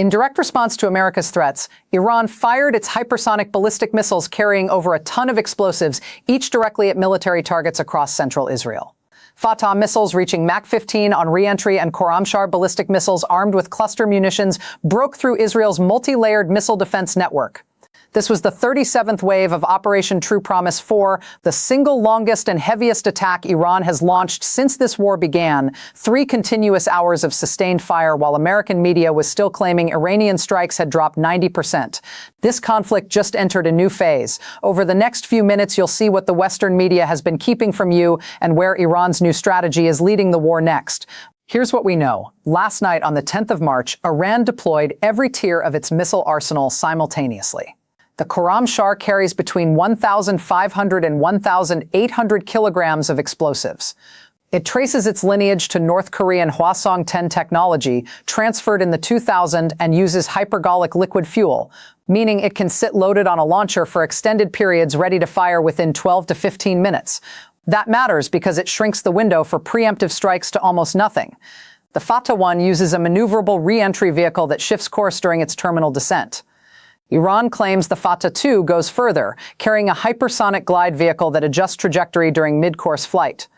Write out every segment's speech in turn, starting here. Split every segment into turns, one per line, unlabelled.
In direct response to America's threats, Iran fired its hypersonic ballistic missiles carrying over a ton of explosives, each directly at military targets across central Israel. Fattah missiles reaching Mach 15 on re-entry and Khorramshahr ballistic missiles armed with cluster munitions broke through Israel's multi-layered missile defense network. This was the 37th wave of Operation True Promise 4, the single longest and heaviest attack Iran has launched since this war began, 3 continuous hours of sustained fire while American media was still claiming Iranian strikes had dropped 90%. This conflict just entered a new phase. Over the next few minutes, you'll see what the Western media has been keeping from you and where Iran's new strategy is leading the war next. Here's what we know. Last night, on the 10th of March, Iran deployed every tier of its missile arsenal simultaneously. The Khorramshahr carries between 1,500 and 1,800 kilograms of explosives. It traces its lineage to North Korean Hwasong-10 technology, transferred in the 2000s, and uses hypergolic liquid fuel, meaning it can sit loaded on a launcher for extended periods ready to fire within 12 to 15 minutes. That matters because it shrinks the window for preemptive strikes to almost nothing. The Fattah one uses a maneuverable re-entry vehicle that shifts course during its terminal descent. Iran claims the Fattah 2 goes further, carrying a hypersonic glide vehicle that adjusts trajectory during mid-course flight.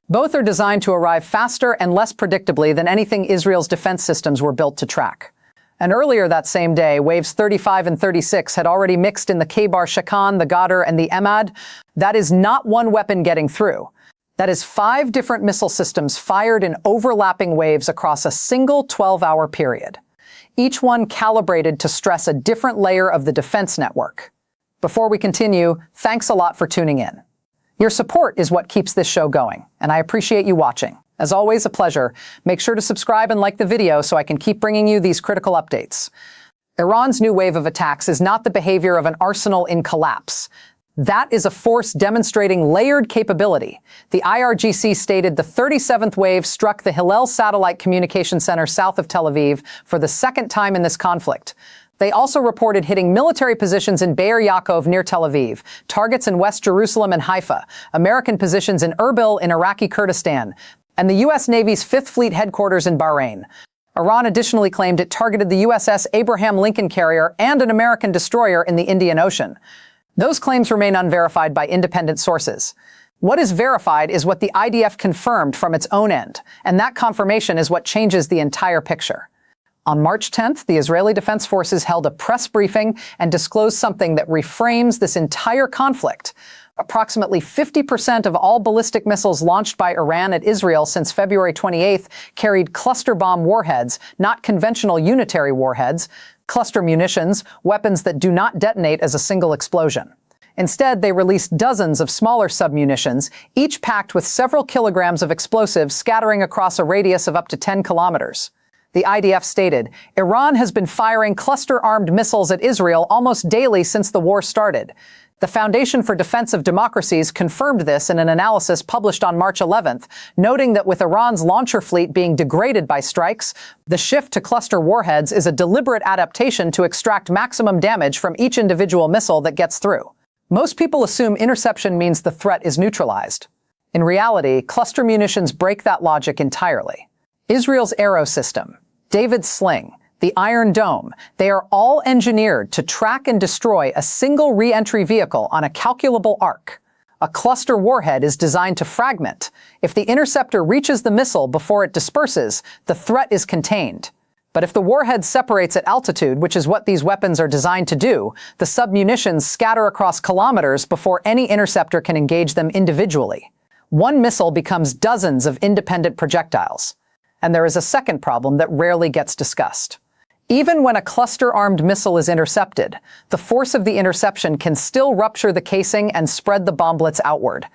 Both are designed to arrive faster and less predictably than anything Israel's defense systems were built to track. And earlier that same day, waves 35 and 36 had already mixed in the Khaybar Shakan, the Ghadar, and the Emad. That is not one weapon getting through. That is 5 different missile systems fired in overlapping waves across a single 12-hour period, each one calibrated to stress a different layer of the defense network. Before we continue, thanks a lot for tuning in. Your support is what keeps this show going, and I appreciate you watching. As always, a pleasure. Make sure to subscribe and like the video so I can keep bringing you these critical updates. Iran's new wave of attacks is not the behavior of an arsenal in collapse. That is a force demonstrating layered capability. The IRGC stated the 37th wave struck the Hillel Satellite Communication Center south of Tel Aviv for the second time in this conflict. They also reported hitting military positions in Be'er Yaakov near Tel Aviv, targets in West Jerusalem and Haifa, American positions in Erbil in Iraqi Kurdistan, and the U.S. Navy's 5th Fleet headquarters in Bahrain. Iran additionally claimed it targeted the USS Abraham Lincoln carrier and an American destroyer in the Indian Ocean. Those claims remain unverified by independent sources. What is verified is what the IDF confirmed from its own end, and that confirmation is what changes the entire picture. On March 10th, the Israeli Defense Forces held a press briefing and disclosed something that reframes this entire conflict. Approximately 50% of all ballistic missiles launched by Iran at Israel since February 28th carried cluster bomb warheads, not conventional unitary warheads, cluster munitions, weapons that do not detonate as a single explosion. Instead, they released dozens of smaller submunitions, each packed with several kilograms of explosives scattering across a radius of up to 10 kilometers. The IDF stated, Iran has been firing cluster-armed missiles at Israel almost daily since the war started. The Foundation for Defense of Democracies confirmed this in an analysis published on March 11th, noting that with Iran's launcher fleet being degraded by strikes, the shift to cluster warheads is a deliberate adaptation to extract maximum damage from each individual missile that gets through. Most people assume interception means the threat is neutralized. In reality, cluster munitions break that logic entirely. Israel's Arrow system, David's Sling, the Iron Dome, they are all engineered to track and destroy a single re-entry vehicle on a calculable arc. A cluster warhead is designed to fragment. If the interceptor reaches the missile before it disperses, the threat is contained. But if the warhead separates at altitude, which is what these weapons are designed to do, the submunitions scatter across kilometers before any interceptor can engage them individually. One missile becomes dozens of independent projectiles. And there is a second problem that rarely gets discussed. Even when a cluster-armed missile is intercepted, the force of the interception can still rupture the casing and spread the bomblets outward.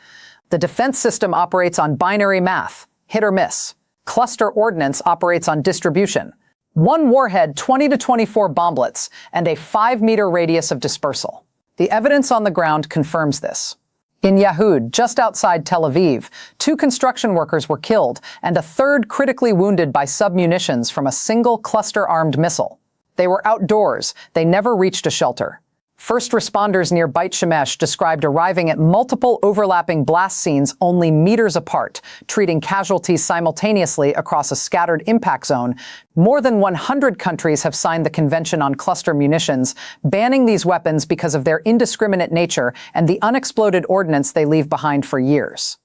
The defense system operates on binary math, hit or miss. Cluster ordnance operates on distribution. One warhead, 20 to 24 bomblets, and a 5-meter radius of dispersal. The evidence on the ground confirms this. In Yahud, just outside Tel Aviv, 2 construction workers were killed and a third critically wounded by submunitions from a single cluster-armed missile. They were outdoors. They never reached a shelter. First responders near Beit Shemesh described arriving at multiple overlapping blast scenes only meters apart, treating casualties simultaneously across a scattered impact zone. More than 100 countries have signed the Convention on Cluster Munitions, banning these weapons because of their indiscriminate nature and the unexploded ordnance they leave behind for years.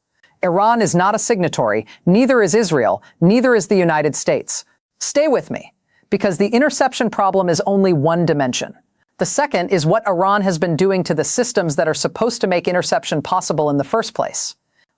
Iran is not a signatory, neither is Israel, neither is the United States. Stay with me, because the interception problem is only one dimension. The second is what Iran has been doing to the systems that are supposed to make interception possible in the first place.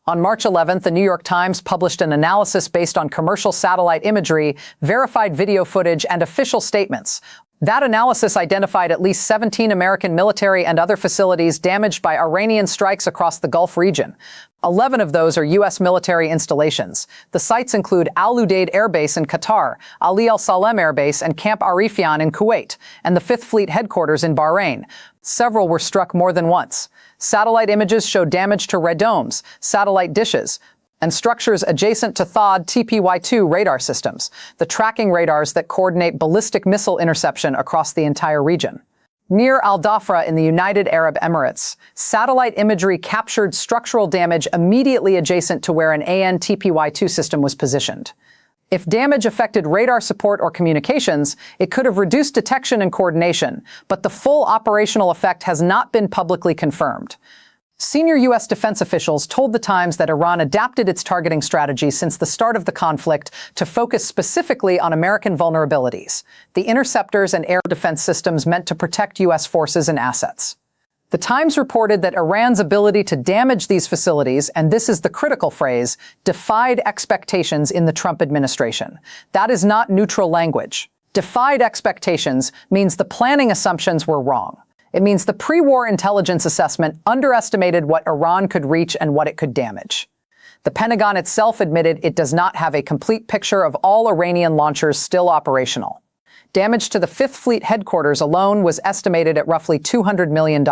On March 11th, the New York Times published an analysis based on commercial satellite imagery, verified video footage, and official statements. That analysis identified at least 17 American military and other facilities damaged by Iranian strikes across the Gulf region. 11 of those are U.S. military installations. The sites include Al Udeid Air Base in Qatar, Ali Al Salem Air Base, and Camp Arifian in Kuwait, and the 5th Fleet headquarters in Bahrain. Several were struck more than once. Satellite images show damage to radomes, satellite dishes, and structures adjacent to THAAD TPY-2 radar systems, the tracking radars that coordinate ballistic missile interception across the entire region. Near Al Dhafra in the United Arab Emirates, satellite imagery captured structural damage immediately adjacent to where an AN TPY-2 system was positioned. If damage affected radar support or communications, it could have reduced detection and coordination, but the full operational effect has not been publicly confirmed. Senior U.S. defense officials told The Times that Iran adapted its targeting strategy since the start of the conflict to focus specifically on American vulnerabilities, the interceptors and air defense systems meant to protect U.S. forces and assets. The Times reported that Iran's ability to damage these facilities, and this is the critical phrase, defied expectations in the Trump administration. That is not neutral language. Defied expectations means the planning assumptions were wrong. It means the pre-war intelligence assessment underestimated what Iran could reach and what it could damage. The Pentagon itself admitted it does not have a complete picture of all Iranian launchers still operational. Damage to the 5th Fleet headquarters alone was estimated at roughly $200 million.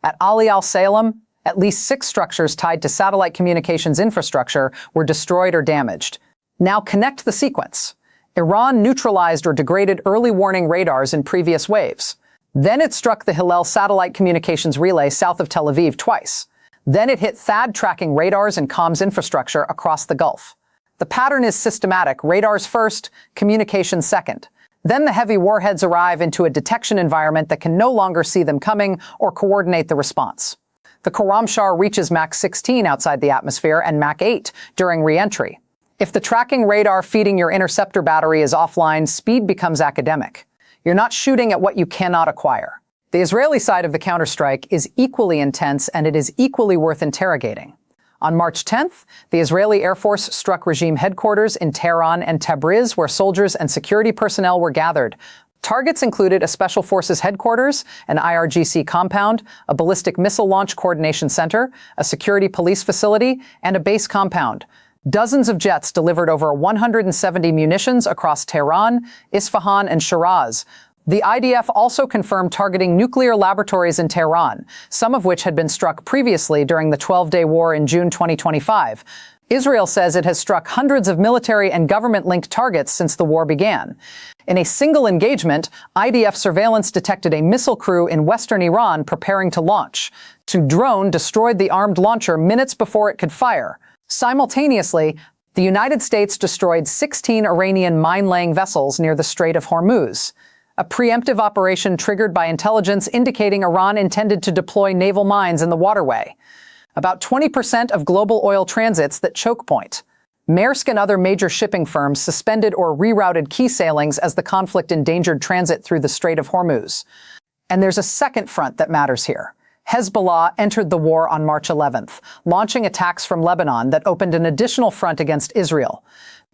At Ali Al Salem, at least 6 structures tied to satellite communications infrastructure were destroyed or damaged. Now connect the sequence. Iran neutralized or degraded early warning radars in previous waves. Then it struck the Hillel satellite communications relay south of Tel Aviv twice. Then it hit THAAD tracking radars and comms infrastructure across the Gulf. The pattern is systematic: radars first, communications second. Then the heavy warheads arrive into a detection environment that can no longer see them coming or coordinate the response. The Khorramshahr reaches Mach 16 outside the atmosphere and Mach 8 during re-entry. If the tracking radar feeding your interceptor battery is offline, speed becomes academic. You're not shooting at what you cannot acquire. The Israeli side of the counterstrike is equally intense, and it is equally worth interrogating. On March 10th, the Israeli Air Force struck regime headquarters in Tehran and Tabriz, where soldiers and security personnel were gathered. Targets included a Special Forces headquarters, an IRGC compound, a ballistic missile launch coordination center, a security police facility, and a base compound. Dozens of jets delivered over 170 munitions across Tehran, Isfahan, and Shiraz. The IDF also confirmed targeting nuclear laboratories in Tehran, some of which had been struck previously during the 12-day war in June 2025. Israel says it has struck hundreds of military and government-linked targets since the war began. In a single engagement, IDF surveillance detected a missile crew in western Iran preparing to launch. A drone destroyed the armed launcher minutes before it could fire. Simultaneously, the United States destroyed 16 Iranian mine-laying vessels near the Strait of Hormuz, a preemptive operation triggered by intelligence indicating Iran intended to deploy naval mines in the waterway. About 20% of global oil transits that choke point. Maersk and other major shipping firms suspended or rerouted key sailings as the conflict endangered transit through the Strait of Hormuz. And there's a second front that matters here. Hezbollah entered the war on March 11th, launching attacks from Lebanon that opened an additional front against Israel.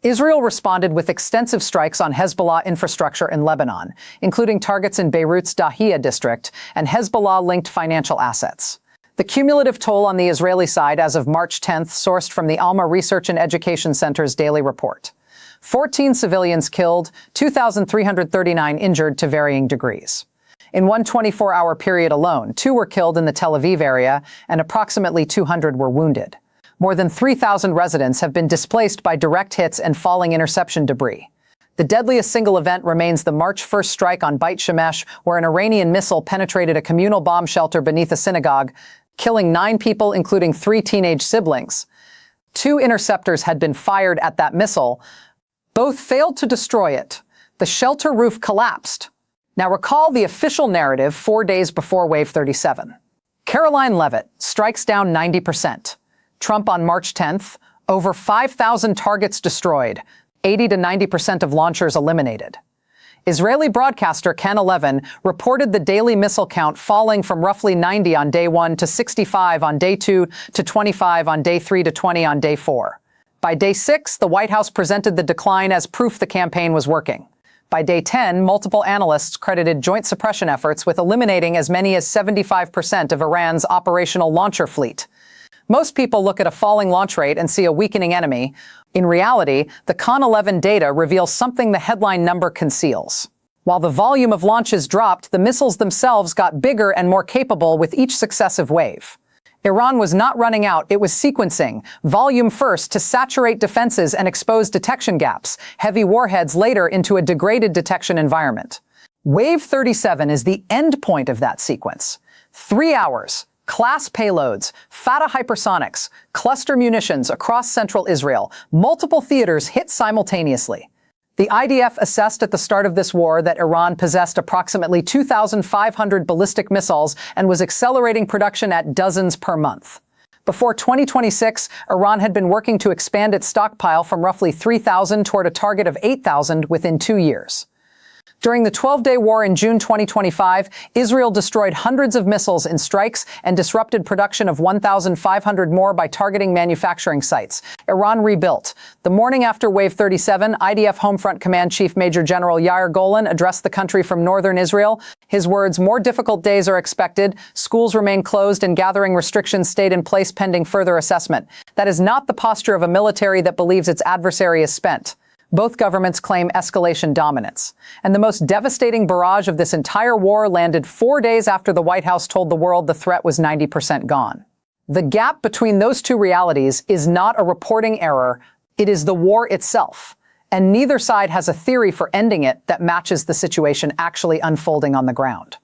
Israel responded with extensive strikes on Hezbollah infrastructure in Lebanon, including targets in Beirut's Dahiya district and Hezbollah-linked financial assets. The cumulative toll on the Israeli side as of March 10th, sourced from the Alma Research and Education Center's daily report. 14 civilians killed, 2,339 injured to varying degrees. In one 24-hour period alone, 2 were killed in the Tel Aviv area and approximately 200 were wounded. More than 3,000 residents have been displaced by direct hits and falling interception debris. The deadliest single event remains the March 1st strike on Beit Shemesh, where an Iranian missile penetrated a communal bomb shelter beneath a synagogue, killing 9 people, including 3 teenage siblings. 2 interceptors had been fired at that missile. Both failed to destroy it. The shelter roof collapsed. Now recall the official narrative 4 days before Wave 37. Caroline Leavitt strikes down 90%. Trump on March 10th, over 5,000 targets destroyed, 80 to 90% of launchers eliminated. Israeli broadcaster Can 11 reported the daily missile count falling from roughly 90 on day 1 to 65 on day 2 to 25 on day 3 to 20 on day 4. By day 6, the White House presented the decline as proof the campaign was working. By day 10, multiple analysts credited joint suppression efforts with eliminating as many as 75% of Iran's operational launcher fleet. Most people look at a falling launch rate and see a weakening enemy. In reality, the Can 11 data reveals something the headline number conceals. While the volume of launches dropped, the missiles themselves got bigger and more capable with each successive wave. Iran was not running out, it was sequencing, volume first to saturate defenses and expose detection gaps, heavy warheads later into a degraded detection environment. Wave 37 is the end point of that sequence. 3 hours. Class payloads, Fattah hypersonics, cluster munitions across central Israel, multiple theaters hit simultaneously. The IDF assessed at the start of this war that Iran possessed approximately 2,500 ballistic missiles and was accelerating production at dozens per month. Before 2026, Iran had been working to expand its stockpile from roughly 3,000 toward a target of 8,000 within 2 years. During the 12-day war in June 2025, Israel destroyed hundreds of missiles in strikes and disrupted production of 1,500 more by targeting manufacturing sites. Iran rebuilt. The morning after Wave 37, IDF Homefront Command Chief Major General Yair Golan addressed the country from northern Israel. His words, "More difficult days are expected. Schools remain closed and gathering restrictions stayed in place pending further assessment." That is not the posture of a military that believes its adversary is spent. Both governments claim escalation dominance. And the most devastating barrage of this entire war landed 4 days after the White House told the world the threat was 90% gone. The gap between those two realities is not a reporting error, it is the war itself. And neither side has a theory for ending it that matches the situation actually unfolding on the ground.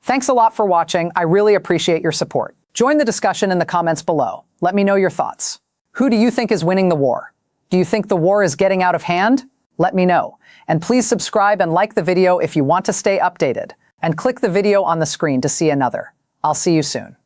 Thanks a lot for watching. I really appreciate your support. Join the discussion in the comments below. Let me know your thoughts. Who do you think is winning the war? Do you think the war is getting out of hand? Let me know. And please subscribe and like the video if you want to stay updated. And click the video on the screen to see another. I'll see you soon.